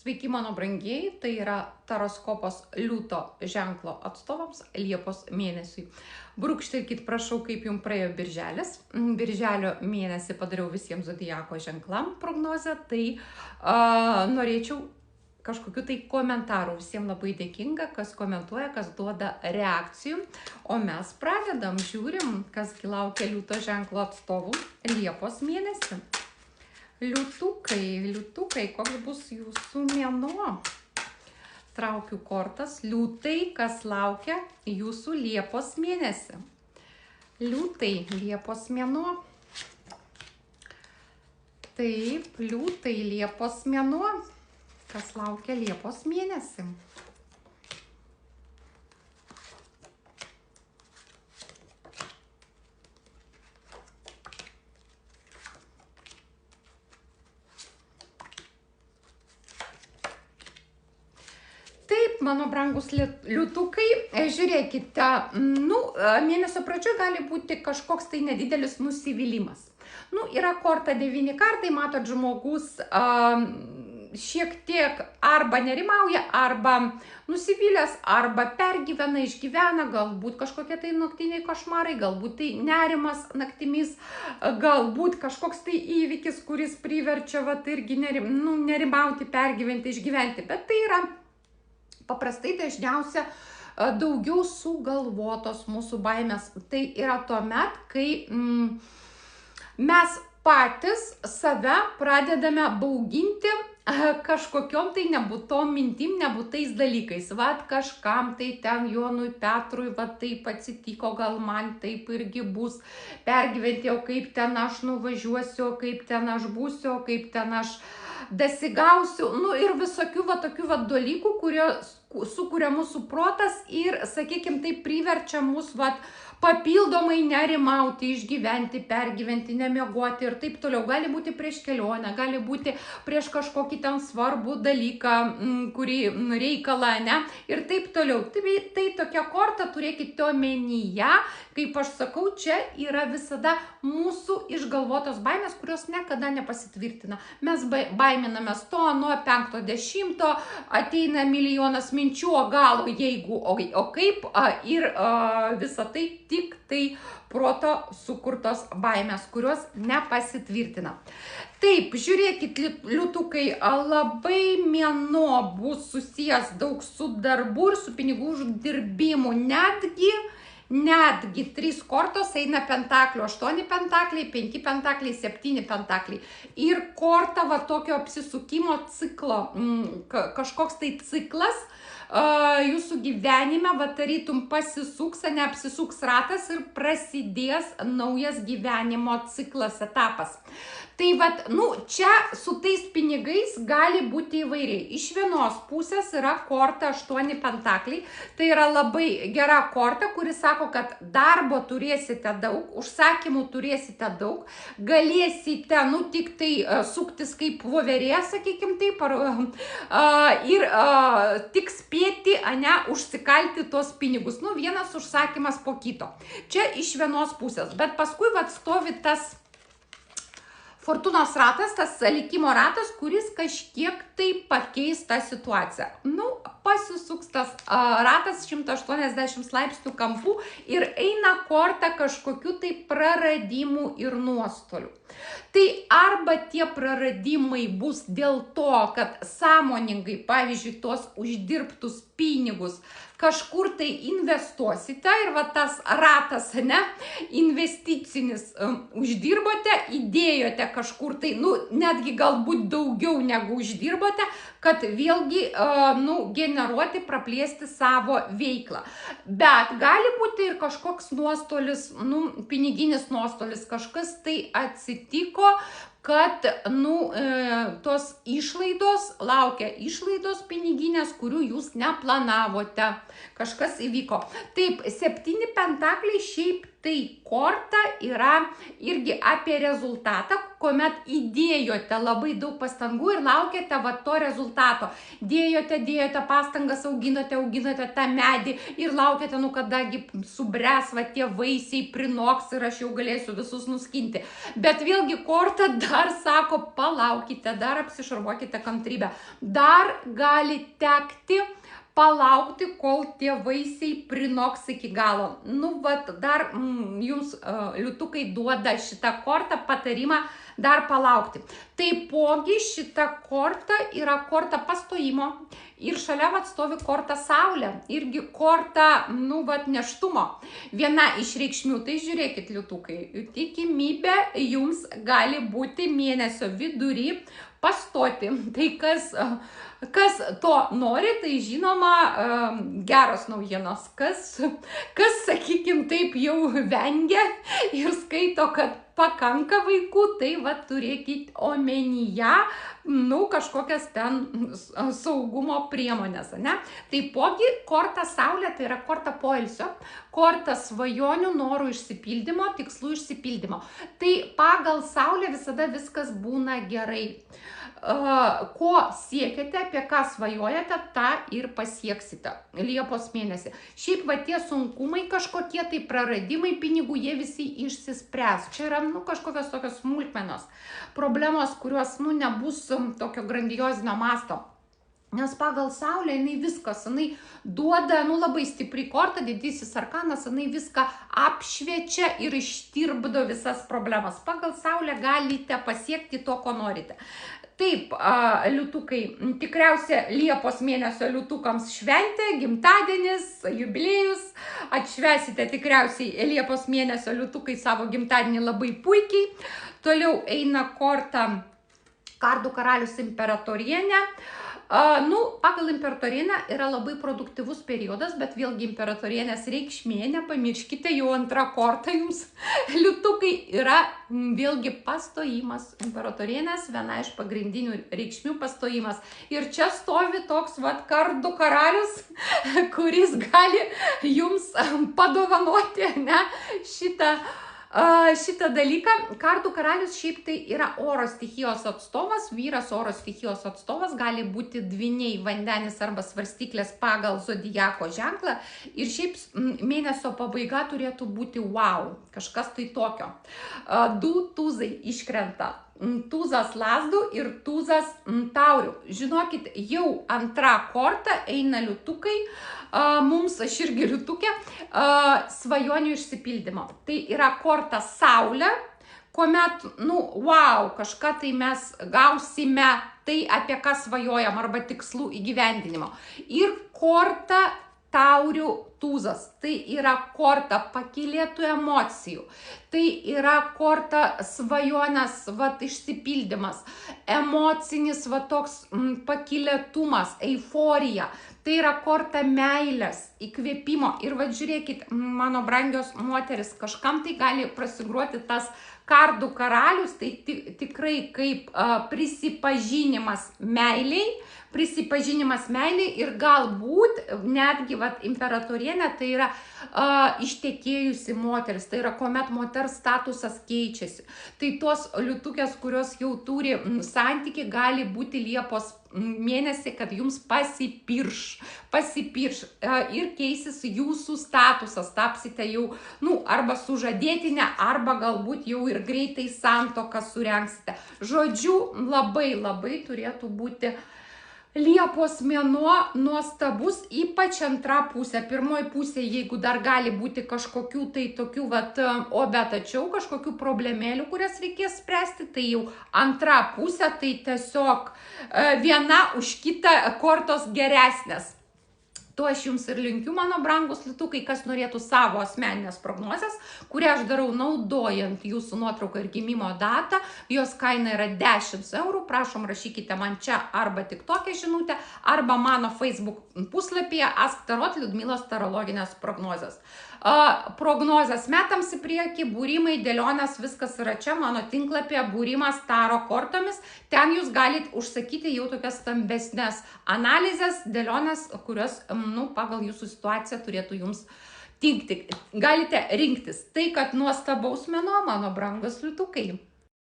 Sveiki mano brangieji, tai yra taroskopas Liūto ženklo atstovams Liepos mėnesiui. Brūkštelkit prašau, kaip jums praėjo birželis. Birželio mėnesį padariau visiems zodiako ženklam prognozę, tai norėčiau kažkokiu tai komentarų. Visiems labai dėkinga, kas komentuoja, kas duoda reakcijų. O mes pradedam, žiūrim, kas laukia Liūto ženklo atstovų Liepos mėnesį. Liūtukai, koks bus jūsų mėnuo? Traukiu kortas. Liūtai, kas laukia jūsų Liepos mėnesį? Liūtai, Liepos mėnuo. Taip, liūtai, Liepos mėnuo. Kas laukia Liepos mėnesį? Taip, mano brangus liūtukai, žiūrėkite, mėnesio pradžioje gali būti kažkoks tai nedidelis nusivylimas. Yra korta 9 kartai, matot, žmogus šiek tiek arba nerimauja, arba nusivylęs, arba pergyvena, išgyvena, galbūt kažkokie tai naktiniai košmarai, galbūt tai nerimas naktimis, galbūt kažkoks tai įvykis, kuris priverčia irgi nerimauti, pergyventi, išgyventi, bet tai yra paprastai dažniausia daugiau sugalvotos mūsų baimės. Tai yra tuomet, kai mes patys save pradedame bauginti kažkokiom tai nebūtom mintim, nebūtais dalykais. Vat kažkam tai ten Jonui Petrui, vat taip atsitiko, gal man taip irgi bus, pergyventi, o kaip ten aš nuvažiuosiu, o kaip ten aš būsiu, o kaip ten aš dasigausiu, ir visokių tokių dalykų, kurie sukuria mūsų protas ir, sakykime, tai priverčia mus papildomai nerimauti, išgyventi, pergyventi, nemiegoti ir taip toliau. Gali būti prieš kelionę, gali būti prieš kažkokį ten svarbų dalyką, kurį reikalą, ir taip toliau. Tai tokia korta, turėkite omenyje, kaip aš sakau, čia yra visada mūsų išgalvotos baimės, kurios niekada nepasitvirtina. Mes baiminamės to, nuo 50, ateina milijonas minčių, o gal, jeigu, o kaip, ir visa tai tik tai proto sukurtos baimės, kurios nepasitvirtina. Taip, žiūrėkit, liūtukai, labai mėnuo bus susijęs daug su darbu ir su pinigų uždirbimu. Netgi 3 kortos eina pentaklių, 8 pentakliai, 5 pentakliai, 7 pentakliai. Ir korta tokio apsisukimo ciklo, kažkoks tai ciklas, jūsų gyvenime tarytum pasisuks, neapsisuks ratas ir prasidės naujas gyvenimo ciklas, etapas. Tai čia su tais pinigais gali būti įvairiai. Iš vienos pusės yra korta 8 pentakliai, tai yra labai gera korta, kuri sako, kad darbo turėsite daug, užsakymų turėsite daug, galėsite, tik tai suktis kaip voverė, sakykime taip, ir tik spėti, užsikalti tos pinigus. Vienas užsakymas po kito. Čia iš vienos pusės, bet paskui stovi tas fortunos ratas, tas likimo ratas, kuris kažkiek tai pakeis tą situaciją. Pasisuks tas ratas 180 laipsnių kampų ir eina korta kažkokių tai praradimų ir nuostolių. Tai arba tie praradimai bus dėl to, kad sąmoningai, pavyzdžiui, tos uždirbtus pinigus kažkur tai investuosite ir tas ratas, investicinis uždirbote, įdėjote kažkur tai, netgi galbūt daugiau negu uždirbote, kad vėlgi, generuoti, praplėsti savo veiklą. Bet gali būti ir kažkoks nuostolis, piniginis nuostolis, kažkas tai atsitiko, kad tos išlaidos, laukia išlaidos piniginės, kurių jūs neplanavote. Kažkas įvyko. Taip, 7 pentakliai šiaip tai korta yra irgi apie rezultatą, kuomet įdėjote labai daug pastangų ir laukėte va to rezultato. Dėjote pastangas, auginote tą medį ir laukėte, nu kadagi subręs va tie vaisiai, prinoks ir aš jau galėsiu visus nuskinti. Bet vėlgi korta dar sako, palaukite, dar apsišarvuokite kantrybę. Dar gali tekti palaukti, kol tie vaisiai prinoks iki galo. Nu, vat, dar jums liutukai duoda šitą kortą patarimą dar palaukti. Taipogi šita korta yra korta pastojimo ir šalia vat stovi korta saulė, irgi korta, nu, vat neštumo. Viena iš reikšmių, tai žiūrėkit liutukai, tikimybė jums gali būti mėnesio vidury pastoti. Tai kas to nori, tai žinoma geros naujienos. Kas sakykim, taip jau vengia ir skaito, kad pakanka vaikų, tai va turėkit omenyje, nu, kažkokias ten saugumo priemonės, ne? Taipogi korta saulė, tai yra korta poilsio, korta svajonių, norų išsipildymo, tikslų išsipildymo. Tai pagal saulę visada viskas būna gerai. Ko siekiate, apie ką svajojate, tą ir pasieksite Liepos mėnesį. Šiaip va tie sunkumai kažkokie, tai praradimai pinigų, jie visi išsispręs. Čia yra, nu, kažkokios tokios smulkmenos, problemos, kurios, nu, nebus tokio grandiozinio masto. Nes pagal saulę jinai viskas, jinai duoda, nu, labai stipri korta, didysis arkanas, jinai viską apšviečia ir ištirpdo visas problemas. Pagal saulę galite pasiekti to, ko norite. Taip, liutukai, tikriausia Liepos mėnesio liutukams šventė, gimtadienis, jubiliejus, atšvesite tikriausiai Liepos mėnesio liutukai savo gimtadienį labai puikiai. Toliau eina korta kardų karalius imperatorienė. Nu, pagal imperatorienę yra labai produktyvus periodas, bet vėlgi imperatorienės reikšmė, nepamirškite, jau antra korta jums, liutukai, yra vėlgi pastojimas. Imperatorienės viena iš pagrindinių reikšmių pastojimas. Ir čia stovi toks vat kardų karalius, kuris gali jums padovanoti, ne, šitą dalyką. Kardų karalius šiaip tai yra oro stichijos atstovas, vyras oro stichijos atstovas, gali būti dvyniai, vandenis arba svarstyklės pagal zodiako ženklą. Ir šiaip mėnesio pabaiga turėtų būti wow, kažkas tai tokio. Du tūzai iškrenta. Tūzas lazdų ir tūzas taurių. Žinokit, jau antra korta eina liutukai, mums, aš irgi liutukė, svajonių išsipildymo. Tai yra korta saulė, kuomet, nu, wow, kažką tai mes gausime, tai apie ką svajojam, arba tikslų įgyvendinimo. Ir korta taurių tūzas, tai yra korta pakylėtų emocijų, tai yra korta svajonės, vat, išsipildymas, emocinis, vat, toks pakylėtumas, euforija, tai yra korta meilės, įkvėpimo. Ir vat, žiūrėkit, mano brangios moteris, kažkam tai gali prasigruoti tas kardų karalius, tai tikrai kaip prisipažinimas meiliai, ir galbūt netgi vat, imperatorienė, tai yra ištekėjusi moteris, tai yra kuomet moters statusas keičiasi. Tai tos liutukės, kurios jau turi santykį, gali būti Liepos mėnesį, kad jums pasipirš ir keisis jūsų statusas, tapsite jau, nu, arba sužadėtinė, arba galbūt jau ir greitai santuoką surengsite. Žodžiu, labai turėtų būti Liepos mėnuo nuostabus, ypač antra pusė. Pirmoji pusė, jeigu dar gali būti kažkokių tai tokių, vat, tačiau kažkokių problemėlių, kurias reikės spręsti, tai jau antra pusė, tai tiesiog viena už kitą kortos geresnės. To aš jums ir linkiu, mano brangus liutukai, kas norėtų savo asmeninės prognozės, kurią aš darau naudojant jūsų nuotrauką ir gimimo datą. Jos kaina yra 10 eurų. Prašom, rašykite man čia arba tik tokią žinutę, arba mano Facebook puslapyje Ask Tarot Liudmilos tarologinės prognozės. Prognozės metams į priekį, būrimai, dėlionės, viskas yra čia mano tinklapyje, būrimas taro kortomis. Ten jūs galite užsakyti jau tokias stambesnės analizės, dėlionės, kurios, nu, pagal jūsų situaciją turėtų jums galite rinktis tai, kad nuostabaus meno, mano brangus liūtukai.